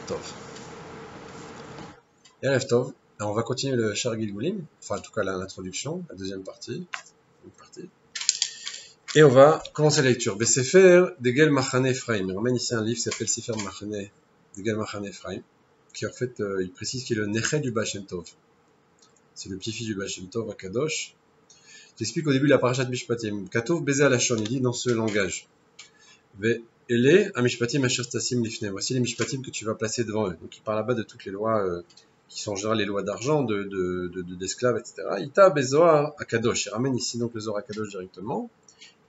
Tov. Erev Tov. Alors on va continuer le Shar Gilgulim, enfin en tout cas l'introduction, la deuxième partie. Et on va commencer la lecture. Besefer Degel Machane Ephraim. Il ramène ici un livre qui s'appelle Sefer Machane Degel Machane Ephraim, qui en fait, il précise qu'il est le Nechei du Baal Shem Tov. C'est le petit-fils du Baal Shem Tov, Akadosh. J'explique au début la parashat Mishpatim. Katov Beze Alashon, il dit dans ce langage. Ele Amishpatim Asher Tassim Lifne. Voici les Mishpatim que tu vas placer devant eux. Donc il parle là-bas de toutes les lois qui sont en général les lois d'argent, d'esclaves, etc. Ita Bezoar Akadosh. Il ramène ici donc le Zohar Akadosh directement.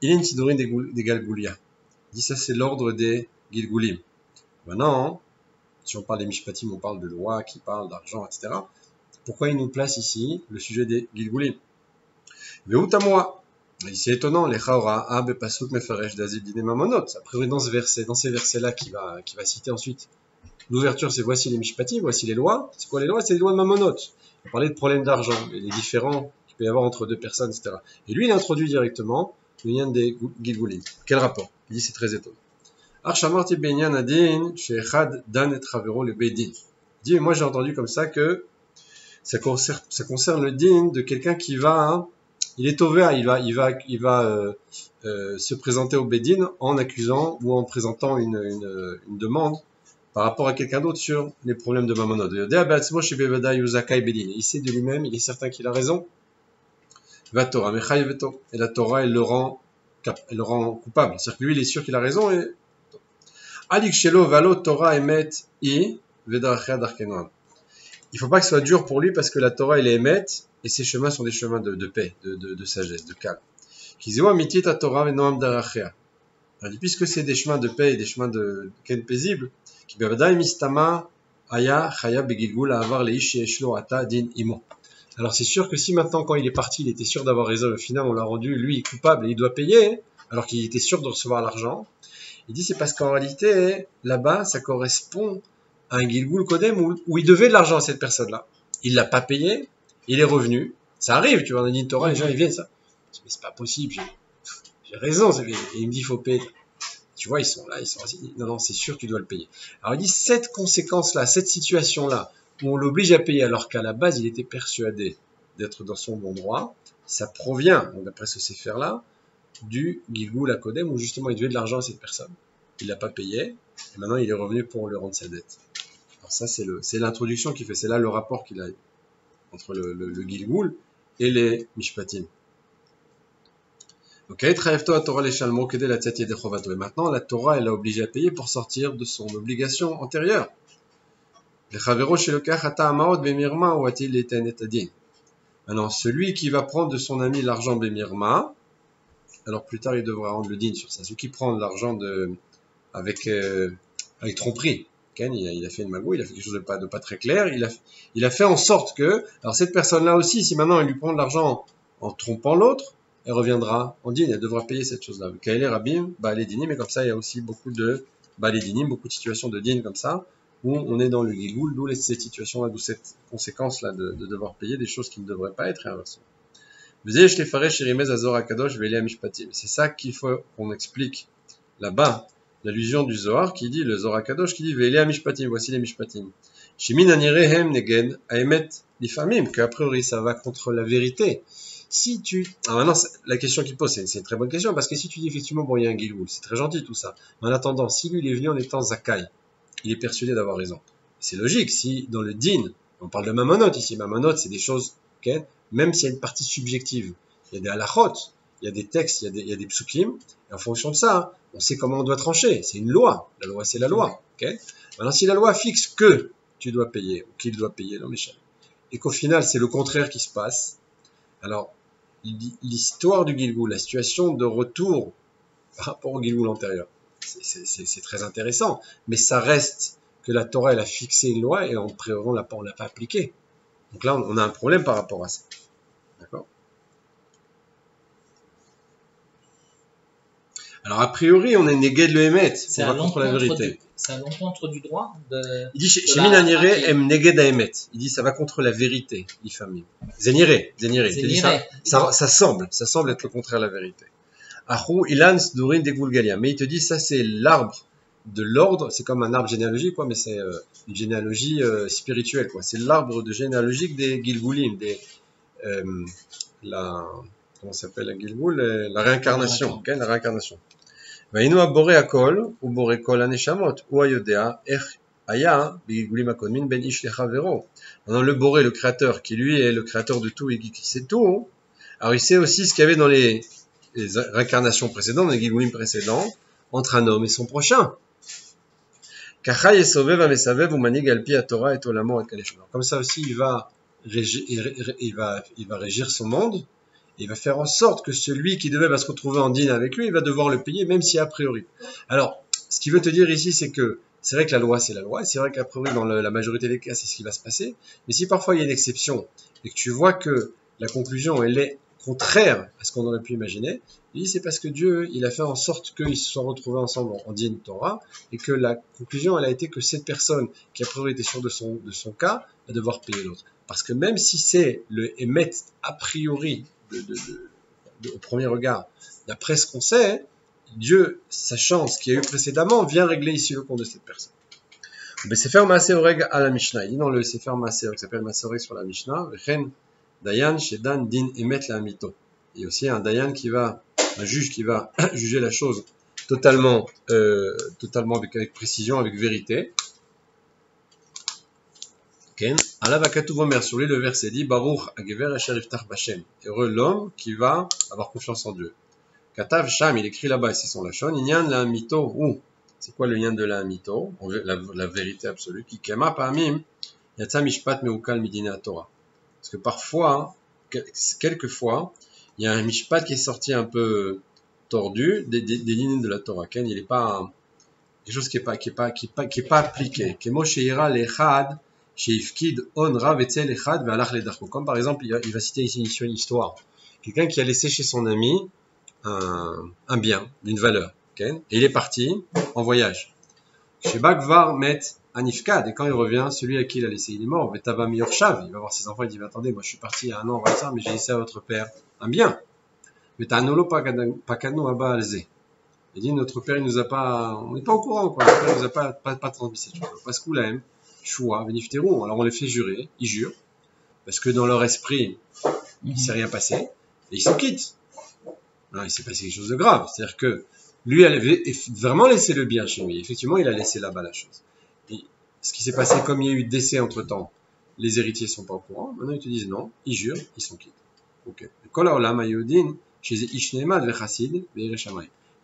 Il est une Sidorin des Galgoulia. Il dit ça c'est l'ordre des Gilgulim. Maintenant, si on parle des Mishpatim, on parle de lois qui parlent d'argent, etc. Pourquoi il nous place ici le sujet des Gilgulim? Ve'utamoa. C'est étonnant, les Chaora, Ab, Pasuk, Mefaresh, Dazid, Dine, Mamonot. A priori, dans ces versets-là qui va citer ensuite, l'ouverture, c'est voici les Mishpatim, voici les lois. C'est quoi les lois? C'est les lois de Mamonot. On parlait de problèmes d'argent, et les différents qu'il peut y avoir entre deux personnes, etc. Et lui, il introduit directement le lien des Gilgulim. Quel rapport? Il dit c'est très étonnant. Archamarti Benyan Adin, Shechad Dan et Travero le Beidin. Il dit, moi j'ai entendu comme ça que ça concerne le din de quelqu'un qui va, il est ouvert, il va se présenter au Beidin en accusant ou en présentant une demande par rapport à quelqu'un d'autre sur les problèmes de Mamonot. Il sait de lui-même, il est certain qu'il a raison. Et la Torah, elle le rend coupable. C'est-à-dire que lui, il est sûr qu'il a raison. Et il ne faut pas que ce soit dur pour lui parce que la Torah, elle est émette et ses chemins sont des chemins de paix, de sagesse, de calme. Puisque c'est des chemins de paix et des chemins de ken paisible, alors c'est sûr que si maintenant quand il est parti, il était sûr d'avoir raison, au final on l'a rendu lui coupable et il doit payer, alors qu'il était sûr de recevoir l'argent, il dit c'est parce qu'en réalité, là-bas, ça correspond à un Gilgul Kodem où il devait de l'argent à cette personne-là. Il l'a pas payé, il est revenu. Ça arrive, tu vois, dans une Torah, les gens ils viennent, ça. Mais c'est pas possible, j'ai raison, et il me dit il faut payer. Tu vois, ils sont là, ils sont assis. Non, c'est sûr, tu dois le payer. Alors il dit cette conséquence-là, cette situation-là, où on l'oblige à payer alors qu'à la base il était persuadé d'être dans son bon droit, ça provient, d'après ce Sefer-là, du Gilgul Kodem où justement il devait de l'argent à cette personne. Il l'a pas payé, et maintenant il est revenu pour lui rendre sa dette. Alors ça c'est l'introduction qu'il fait, c'est là le rapport qu'il a entre le Gilgul et les Mishpatim. Ok, Traefto Torah les Shalmo Kedé la Tzat Yedei Chovato. Et maintenant la Torah elle l'a obligé à payer pour sortir de son obligation antérieure. Maintenant, celui qui va prendre de son ami l'argent Bemirma, alors plus tard il devra rendre le din sur ça. Celui qui prend de l'argent avec tromperie, il a fait une magouille, il a fait quelque chose de pas très clair, il a fait en sorte que, alors cette personne-là aussi, si maintenant il lui prend de l'argent en trompant l'autre, elle reviendra en din, elle devra payer cette chose-là. Kaele Rabim, Baalé Dinim, mais comme ça il y a aussi beaucoup de Baalé Dinim, beaucoup de situations de din comme ça, où on est dans le Gilgul, d'où cette situation-là, d'où cette conséquence-là de devoir payer des choses qui ne devraient pas être et inversement. C'est ça qu'il faut qu'on explique là-bas, l'allusion du Zohar qui dit, le Zohar Kadosh qui dit Ve'elea Mishpatim, voici les Mishpatim. Shimin anirehem negen aemet lifamim, qu'a priori ça va contre la vérité. Alors maintenant, la question qu'il pose, c'est une très bonne question, parce que si tu dis effectivement, bon, il y a un Gilgul, c'est très gentil tout ça. Mais en attendant, si lui il est venu en étant Zakai, il est persuadé d'avoir raison. C'est logique, si dans le din, on parle de Mamonot ici, Mamonot c'est des choses, même s'il y a une partie subjective, il y a des halachot, il y a des textes, il y a des psukim, et en fonction de ça, on sait comment on doit trancher, c'est une loi, la loi c'est la loi. Maintenant si la loi fixe que tu dois payer, ou qu'il doit payer, non Michel, et qu'au final c'est le contraire qui se passe, alors l'histoire du Gilgul, la situation de retour par rapport au Gilgul antérieur, c'est très intéressant, mais ça reste que la Torah elle a fixé une loi et on l'a pas appliquée. Donc là on a un problème par rapport à ça. D'accord? Alors a priori on est négué de l'Emet, on va contre la vérité. C'est à l'encontre du droit il dit chez Minaniré em négué d'Emet. Il dit ça va contre la vérité, l'Ifamim. Zéniré. Il dit ça semble être le contraire de la vérité. Achou ilan sdurin degulgalia. Mais il te dit ça c'est l'arbre de l'ordre, c'est comme un arbre généalogique, quoi, mais c'est une généalogie spirituelle, quoi. C'est l'arbre de généalogique des Gilgulim, la, comment ça s'appelle la Gilgul, la réincarnation, okay, la réincarnation. והיינו הבורא הכל, הוא בורא כל הנשמות, הוא היודע איך היה בגלגולים הקודמים בין איש לחברו. Alors le boré, le créateur, qui lui est le créateur de tout et qui sait tout, alors il sait aussi ce qu'il y avait dans les réincarnations précédentes, dans les gilgulim précédents, entre un homme et son prochain. Comme ça aussi, il va régir son monde, et il va faire en sorte que celui qui devait se retrouver en dîne avec lui, il va devoir le payer, même si a priori. Alors, ce qu'il veut te dire ici, c'est que c'est vrai que la loi, c'est la loi, et c'est vrai qu'a priori, dans la majorité des cas, c'est ce qui va se passer, mais si parfois il y a une exception, et que tu vois que la conclusion, elle est contraire à ce qu'on aurait pu imaginer, c'est parce que Dieu, il a fait en sorte qu'ils se soient retrouvés ensemble en dîne Torah, et que la conclusion, elle a été que cette personne, qui a priori était sûre de son cas, va devoir payer l'autre. Parce que même si c'est le émet a priori, au premier regard, d'après ce qu'on sait, Dieu, sachant ce qu'il y a eu précédemment, vient régler ici le compte de cette personne. Le Sefer Maaseh Oreg à la Mishnah, il dit dans le Sefer Maaseh Oreg, qui s'appelle Maaseh Oreg sur la Mishnah, Vechen Dayan Shedan Din Emet la Mito. Il y a aussi un juge qui va juger la chose totalement avec précision, avec vérité. Allah va katouvomer sur lui, le verset dit Baruch Agever Asher Iftach Bashem. Heureux l'homme qui va avoir confiance en Dieu. Katav Sham, il écrit là-bas, et c'est son lachon, Inyan la mito, ou c'est quoi le lien de la mito, la vérité absolue, qui kema pamim, yatsa mishpat meukal midina Torah. Parce que parfois, quelquefois, il y a un mishpat qui est sorti un peu tordu des lignes de la Torah. Il n'est pas quelque chose qui est pas appliqué. Kemo sheira lechad. Comme par exemple, il va citer ici une histoire. Quelqu'un qui a laissé chez son ami un bien, d'une valeur. Okay, et il est parti en voyage. Chez Bagvar met Anifkad, et quand il revient, celui à qui il a laissé, il est mort. Il va voir ses enfants, il dit attendez, moi je suis parti il y a un an, ça, mais j'ai laissé à votre père un bien. Mais il dit notre père, il nous a pas, on n'est pas au courant, quoi. Notre père nous a pas transmis cette chose. Parce qu'on l'aime. Alors on les fait jurer, ils jurent, parce que dans leur esprit, il ne s'est rien passé, et ils se quittent. Non, il s'est passé quelque chose de grave, c'est-à-dire que lui avait vraiment laissé le bien chez lui, effectivement il a laissé là-bas la chose. Et ce qui s'est passé, comme il y a eu décès entre temps, les héritiers ne sont pas au courant, maintenant ils te disent non, ils jurent, ils s'en quittent. Ok. Et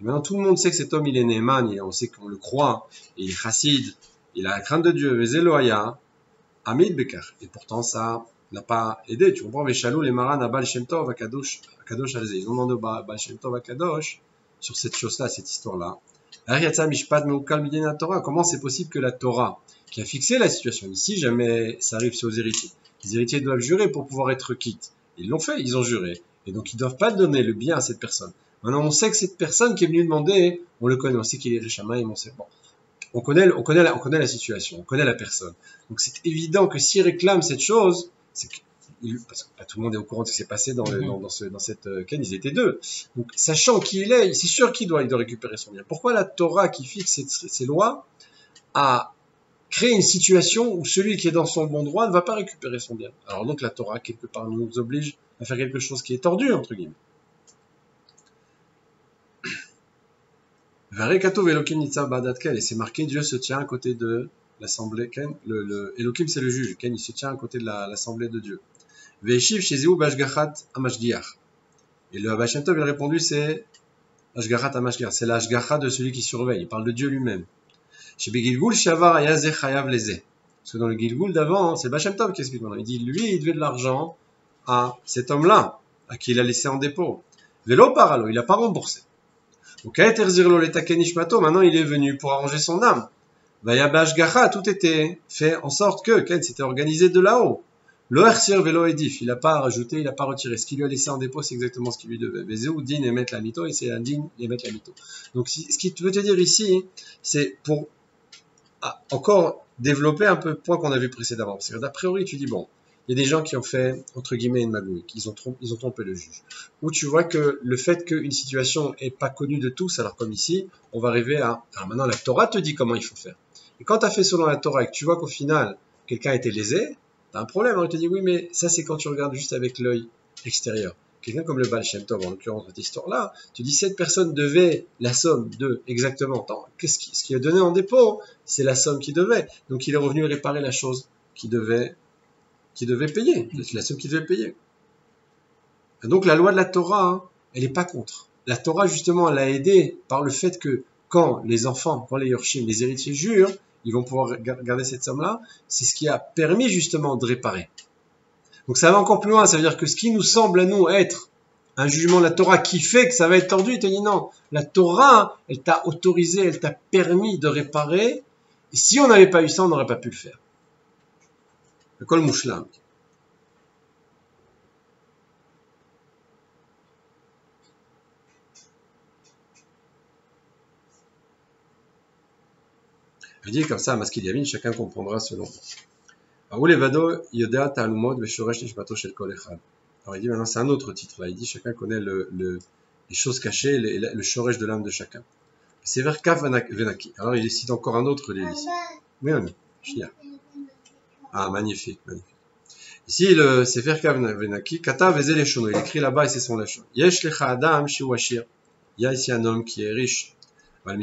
maintenant tout le monde sait que cet homme il est Neeman, on sait qu'on le croit, il est chassid, il a la crainte de Dieu, Vezeloaya, Amid Bekar. Et pourtant, ça n'a pas aidé. Tu comprends, Veshalou, les Maran, Abal Shem Tov, Akadosh Alzé. Ils ont demandé au Abal Shem Tov, Akadosh, sur cette chose-là, cette histoire-là. Comment c'est possible que la Torah, qui a fixé la situation ici, jamais ça arrive, c'est aux héritiers. Les héritiers doivent jurer pour pouvoir être quittes. Ils l'ont fait, ils ont juré. Et donc, ils ne doivent pas donner le bien à cette personne. Maintenant, on sait que cette personne qui est venue demander, on le connaît, on sait qu'il est Réchamaïm, on sait, bon. On connaît la situation, on connaît la personne. Donc c'est évident que s'il réclame cette chose, c'est parce que pas tout le monde est au courant de ce qui s'est passé dans cette ils étaient deux. Donc sachant qui il est, c'est sûr qu'il doit récupérer son bien. Pourquoi la Torah qui fixe ces lois a créé une situation où celui qui est dans son bon droit ne va pas récupérer son bien? Alors donc la Torah quelque part nous oblige à faire quelque chose qui est tordu entre guillemets. Et c'est marqué, Dieu se tient à côté de l'assemblée. Elohim, c'est le juge. Il se tient à côté de l'assemblée de Dieu. Et le Abba Shem Tov, il a répondu, c'est Ashgachat Amashgiach. C'est l'Ashgacha de celui qui surveille. Il parle de Dieu lui-même. Parce que dans le Gilgul d'avant, c'est le Abba Shem Tov qui explique maintenant. Il dit, lui, il devait de l'argent à cet homme-là, à qui il a laissé en dépôt. Velo paralo, il n'a pas remboursé. Maintenant il est venu pour arranger son âme. Tout était fait en sorte que s'était organisé de là-haut. Il n'a pas rajouté, il n'a pas retiré. Ce qu'il lui a laissé en dépôt, c'est exactement ce qu'il lui devait. Et c'est un din émettre la mito. Donc ce qu'il veut te dire ici, c'est pour encore développer un peu le point qu'on a vu précédemment. Parce que d'a priori, tu dis, bon, il y a des gens qui ont fait, entre guillemets, une magouille, ils ont trompé le juge. Ou tu vois que le fait qu'une situation est pas connue de tous, alors comme ici, on va arriver à, alors maintenant la Torah te dit comment il faut faire. Et quand tu as fait selon la Torah et que tu vois qu'au final, quelqu'un a été lésé, tu as un problème. Alors il te dit, oui, mais ça c'est quand tu regardes juste avec l'œil extérieur. Quelqu'un comme le Baal Shem Tov, en l'occurrence cette histoire-là, tu dis cette personne devait la somme de exactement. Ce qu'il a donné en dépôt, c'est la somme qu'il devait. Donc il est revenu réparer la chose qu'il devait payer, la somme qu'il devait payer. Et donc la loi de la Torah, hein, elle n'est pas contre. La Torah justement, elle a aidé par le fait que quand les enfants, quand les Yorshim, les héritiers jurent, ils vont pouvoir garder cette somme-là. C'est ce qui a permis justement de réparer. Donc ça va encore plus loin, ça veut dire que ce qui nous semble à nous être un jugement de la Torah qui fait que ça va être tordu, il te dit non, la Torah, elle t'a autorisé, elle t'a permis de réparer, et si on n'avait pas eu ça, on n'aurait pas pu le faire. Le kol mouchlam. Je dis comme ça, à Maskil Yamin, chacun comprendra selon. Alors il dit maintenant, c'est un autre titre là, il dit chacun connaît les choses cachées, le shoresh de l'âme de chacun. C'est vers Kaf Venaki. Alors il cite encore un autre livre ici. Oui, ah, magnifique, magnifique. Ici, le Sefer Kaf Venaki, Kata Vezel Leshono, il écrit là-bas et c'est son Leshon. Yesh lecha adam shu ashir. Il y a ici un homme qui est riche. Mais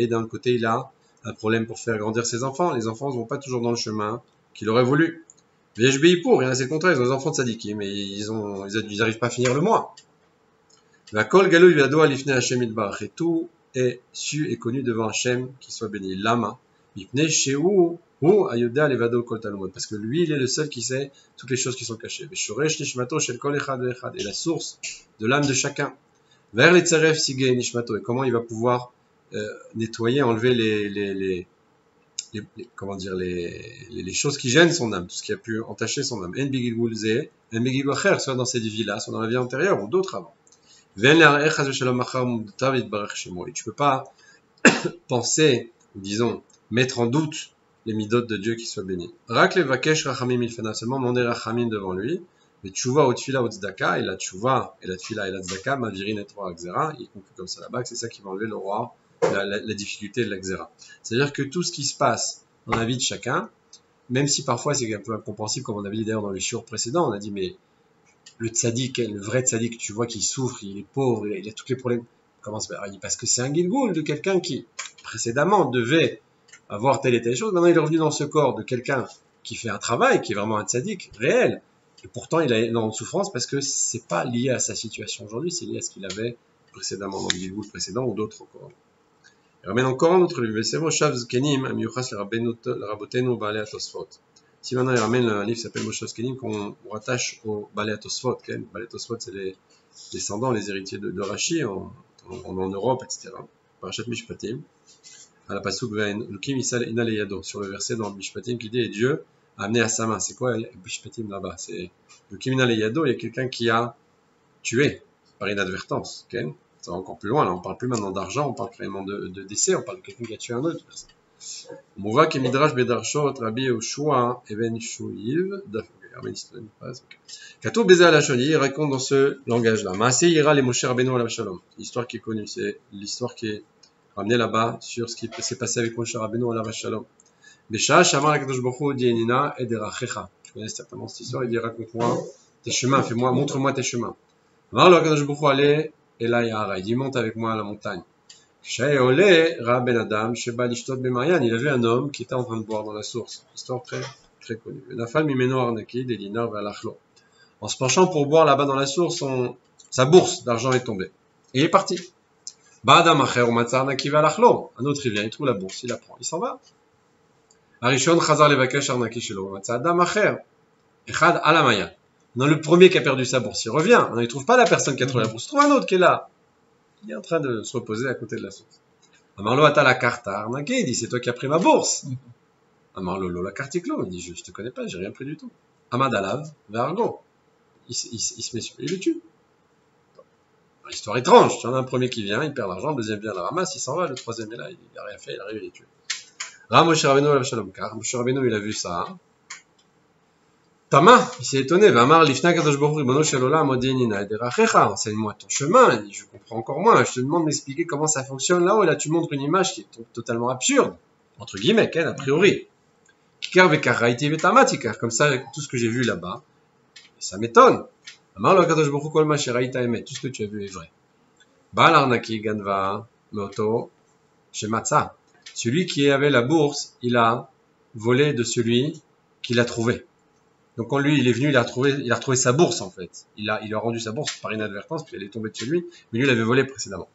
d'un côté, il a un problème pour faire grandir ses enfants. Les enfants ne vont pas toujours dans le chemin qu'il aurait voulu. Il y a c'est le contraire, ils ont des enfants de sadikim, mais ils n'arrivent pas à finir le mois. La kol galou yado alifne Hashem itbarach, et tout est su et connu devant Hashem, qui soit béni. Lama, mipne sheu hu ayoda levado kol talmud, parce que lui, il est le seul qui sait toutes les choses qui sont cachées. Veshoresh nishmato shel kol echad ve'echad, et la source de l'âme de chacun. Vers les tzaref sigei nishmato, et comment il va pouvoir nettoyer, enlever les choses qui gênent son âme, tout ce qui a pu entacher son âme. En bigilgul ze, en bigilgul acher, soit dans cette vie-là, soit dans la vie antérieure, ou d'autres avant. Et tu peux pas penser, ou disons, mettre en doute les midotes de Dieu qui soient bénis. Seulement demander rachamim devant lui, mais tchouva ou tfila ou tzedaka, et la tchouva, et la tfila et la tzedaka, mavirin et trois akzera, il conclut comme ça là-bas, c'est ça qui va enlever le roi, la difficulté de l'akzera. C'est-à-dire que tout ce qui se passe dans la vie de chacun, même si parfois c'est un peu incompréhensible, comme on avait dit d'ailleurs dans les shiurs précédents, on a dit, mais le tzaddik, le vrai tzaddik, tu vois qu'il souffre, il est pauvre, il a tous les problèmes. Comment se fait? Parce que c'est un gilgoul de quelqu'un qui, précédemment, devait avoir telle et telle chose. Maintenant, il est revenu dans ce corps de quelqu'un qui fait un travail, qui est vraiment un tzaddik réel. Et pourtant, il est en souffrance parce que c'est pas lié à sa situation aujourd'hui, c'est lié à ce qu'il avait précédemment dans le gilgoul précédent ou d'autres encore. Il ramène encore un autre livre. C'est Moshav Zkenim, Amiyuchas le Rabotenu Baalei Tosfot. Si maintenant il ramène un livre qui s'appelle Moshav Zkenim, qu'on rattache au Baalei Tosfot. Baalei Tosfot, c'est les descendants, les héritiers de Rashi en Europe, etc. Parashat Mishpatim. À la Pasuk Lukim Isal Inal Yado, sur le verset dans Mishpatim qui dit, et Dieu a amené à sa main. C'est quoi Mishpatim là-bas? C'est Lukim Inal Yado, il y a quelqu'un qui a tué par inadvertance. Ça va encore plus loin, là, on parle plus maintenant d'argent, on parle carrément de décès, on parle de quelqu'un qui a tué un autre personne. Mouva ke midrash bedarshot Rabbi Yoshua even Shuiv Katou Beza Alachoni, il raconte dans ce langage-là. Maaseh ira les Moshe Rabbeinu alav shalom. L'histoire qui est connue, c'est l'histoire qui est ramenée là-bas sur ce qui s'est passé avec Moshe Rabbeinu alav shalom. Besha Shamar Akadosh Baruch Hu Dienina et Derachecha. Tu connais certainement cette histoire, il dit raconte-moi tes chemins, montre-moi tes chemins. Alors Akadosh Baruch Hu allait et là, il dit, monte avec moi à la montagne. Il a vu un homme qui était en train de boire dans la source. Histoire très, très connue. En se penchant pour boire là-bas dans la source, sa bourse d'argent est tombée. Et il est parti. Un autre, il vient, il trouve la bourse, il la prend, il s'en va. Non, le premier qui a perdu sa bourse, il revient. Non, il ne trouve pas la personne qui a trouvé la bourse. Il trouve un autre qui est là. Il est en train de se reposer à côté de la source. Amarlo ata la carte à arnaquer. Il dit, c'est toi qui as pris ma bourse. Amarlo lo la carte clos. Il dit, je te connais pas, j'ai rien pris du tout. Amadalav, vergo. Il se met sur lui, il le tue. Histoire étrange. Tu en as un premier qui vient, il perd l'argent, le deuxième vient, le ramasse, il s'en va, le troisième est là, il n'a rien fait, il arrive, il est tué. Moshe Rabbeinu alav shalom kar. Moshe Rabbeinu, il a vu ça. Tama, il s'est étonné. Vamar lifna kadosh baruch hu ribono shel olam modinina derachecha. Enseigne-moi ton chemin. Je comprends encore moins. Je te demande d'expliquer comment ça fonctionne là-haut. Et là, tu montres une image qui est totalement absurde. Entre guillemets, a priori. Kikar vekar raiti vetamatikar. Comme ça, tout ce que j'ai vu là-bas, ça m'étonne. Amar lo kadosh baruch hu kol ma sheraita emet. Tout ce que tu as vu est vrai. Baal arnaki ganva meoto shematza. Celui qui avait la bourse, il a volé de celui qui l'a trouvé. Donc quand lui il est venu, il a retrouvé sa bourse en fait. Il lui a rendu sa bourse par inadvertance, puis elle est tombée de chez lui, mais lui il avait volé précédemment.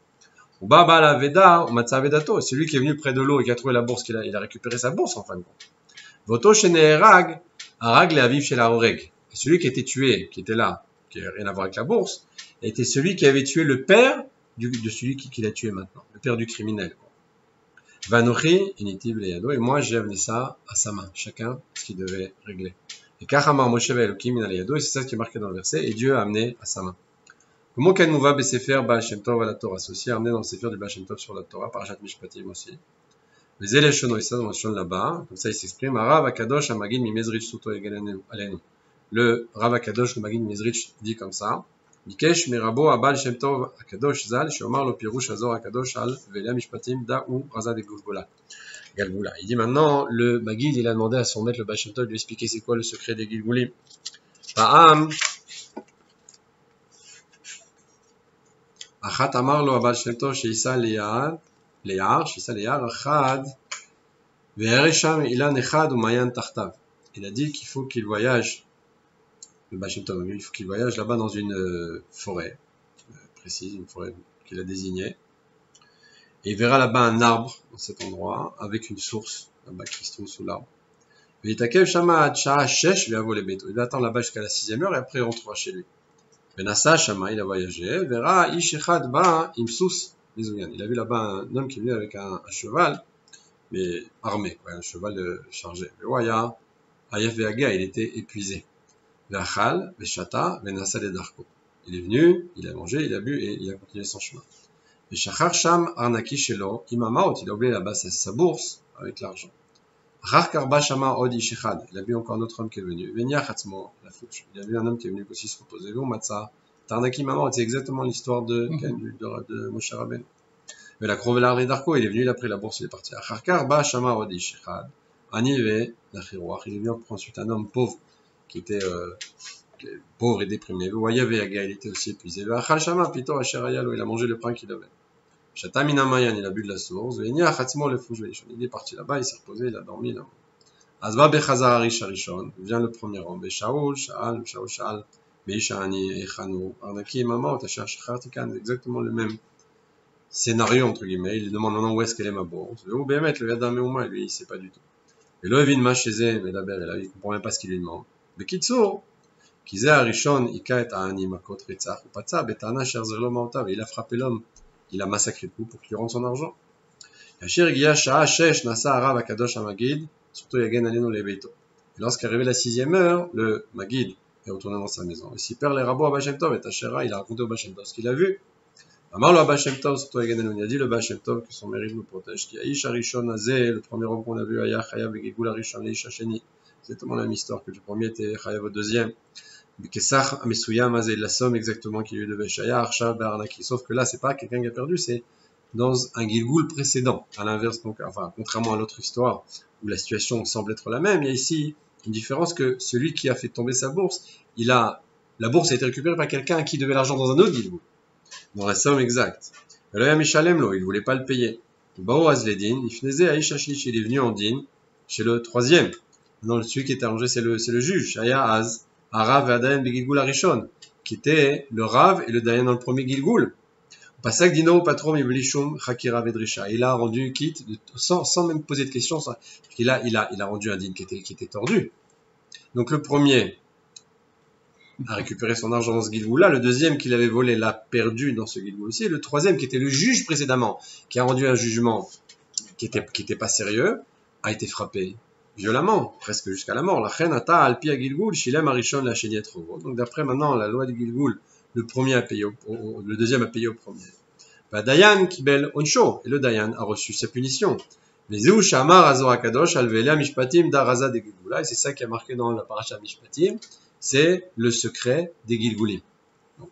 Ou baba la veda, ou matza vedato, celui qui est venu près de l'eau et qui a trouvé la bourse, il a récupéré sa bourse en fin de compte. Voto shene erag, arag le aviv shel haoreg. Et celui qui était tué, qui était là, qui n'a rien à voir avec la bourse, était celui qui avait tué le père de celui qui l'a tué maintenant, le père du criminel. Vanochi initiv leyado, et moi j'ai amené ça à sa main, chacun ce qu'il devait régler. Et Kachamar Moshe Elokim Inaliyado, et c'est ça qui est marqué dans le verset, et Dieu a amené à sa main. Comment Ken Mouva Besefer Baal Shem Tov à la Torah, c'est aussi amené dans le Sefer du Baal Shem Tov sur la Torah, Parashat Mishpatim aussi. Mais Zele Shono, et ça dans le Shon là-bas, comme ça il s'exprime, Rav Akadosh Amagid Mimezrich Suto Egalenu. Le Rav Akadosh, le Magid Mimezrich, dit comme ça, Bikesh Mirabo Abal Shem Tov Akadosh Zal, Shomar Lo Pirush Azor Akadosh Al Vela Mishpatim Da ou Raza de Gulgola. Galgoula. Il dit maintenant, le Magid, il a demandé à son maître, le Baal Shem Tov, de lui expliquer c'est quoi le secret des Gilgulim. Ta'am. Achat amar lo Baal Shem Tov, sheisa leyar, sheisa leyar, achad, ve'eresham ilan echad ou mayan tartav. Il a dit qu'il faut qu'il voyage, le Baal Shem Tov, il faut qu'il voyage là-bas dans une forêt précise, une forêt qu'il a désignée. Et il verra là-bas un arbre, dans cet endroit, avec une source, là-bas qui se trouve sous l'arbre. Il va attendre là-bas jusqu'à la 6e heure, et après il rentrera chez lui. Benassa Shama, il a voyagé, verra Ishechad Ba Imsus Mizouyan. Il a vu là-bas un homme qui est venu avec un cheval, mais armé, quoi, un cheval chargé. Veoya, Ayaf Veaga, il était épuisé. Veachal, Veshata, Benassa de Darko. Il est venu, il a mangé, il a bu, et il a continué son chemin. Et Shachar Sham Arnaki Shelo, Imamaot, il a oublié là-bas sa bourse avec l'argent. Rar Karba Shama Odi Shechad, il a vu encore un autre homme qui est venu. Venia Khatzmo, la fouche. Il a vu un homme qui est venu aussi se reposer. Vu Matza, Tarnaki Mamaot, c'est exactement l'histoire de Moshe Rabbeinu. Mais la Krovelar et Darko, il est venu, il a pris la bourse, il est parti. Rar Karba Shama Odi Shechad, Anive, Nachiroach, il est venu ensuite un homme pauvre qui était pauvre et déprimé. Vous voyez, Veaga, il était aussi épuisé. Veachal Shama Pito Asherayalo, il a mangé le pain qu'il avait. Shatamina Mayan, il a bu de la source. Venia Khatzmo le fouche. Il est parti là-bas, il s'est reposé, il a dormi là. Azva Bechazar Arish Arishon, vient le premier homme. Beshaoul, Shaal, Beishani, Echanu, Arnaki, Mama, Tachar Shachartikan, exactement le même scénario, entre guillemets. Il demande maintenant où est-ce qu'elle est ma bourse. Ou Bémet, le Yadam Meouma, lui, il sait pas du tout. Et là, Evin Machezé, Medaber, il comprend même pas ce qu'il lui demande. Bekitsour, Kizé Arishon, Ika et Aani, Makot, Retzach, ou Patsa, Betana, Sherzerlo Maotav, il a frappé l'homme. Il a massacré le coup pour qu'il lui rende son argent. Et lorsqu'arrivait la 6e heure, le Magid est retourné dans sa maison. Et s'il perd les rabots à Baal Shem Tov et Tachera, il a raconté au Baal Shem Tov ce qu'il a vu. Amar lo Baal Shem Tov, il a dit le Baal Shem Tov que son mérite nous protège. Qui Aish Arishon Azeh, le premier homme qu'on a vu, Aya Chayav et Gigul Arishon Leish Hasheni. C'est exactement la même histoire que le premier était Chayav au deuxième. Kesach Amesuyam Azeh, la somme exactement qui lui devait Shaya Arshav Barnaki. Sauf que là, c'est pas quelqu'un qui a perdu, c'est dans un Gilgul précédent. À l'inverse, donc, enfin, contrairement à l'autre histoire où la situation semble être la même, il y a ici une différence que celui qui a fait tomber sa bourse, la bourse a été récupérée par quelqu'un qui devait l'argent dans un autre Gilgul, dans la somme exacte. Il ne voulait pas le payer. Bao Azledin, il est venu en din chez le troisième. Non, celui qui était arrangé, c'est le juge, Shaya Az, Arav et Adayan Begilgul Arishon, qui était le Rav et le Dayan dans le premier Gilgul. Pasak Dino Patrom Iblishum Hakira Vedrisha. Il a rendu quitte sans même poser de questions. Il a rendu un din qui était tordu. Donc le premier a récupéré son argent dans ce Gilgul-là. Le deuxième qu'il avait volé l'a perdu dans ce Gilgul aussi. Et le troisième qui était le juge précédemment, qui a rendu un jugement qui était pas sérieux, a été frappé violemment, presque jusqu'à la mort. La Chenata Alpia Gilgul, Shilem Arishon la Cheniet Rovo. Donc d'après maintenant la loi du Gilgul, le deuxième a payé au premier. Dayan Kibel Onsho, et le Dayan a reçu sa punition. Vezeu Shamar Azor Akadosh Alvelea Mishpatim Daraza de Gilgula. Et c'est ça qui est marqué dans la paracha Mishpatim. C'est le secret des Gilgulim. Donc,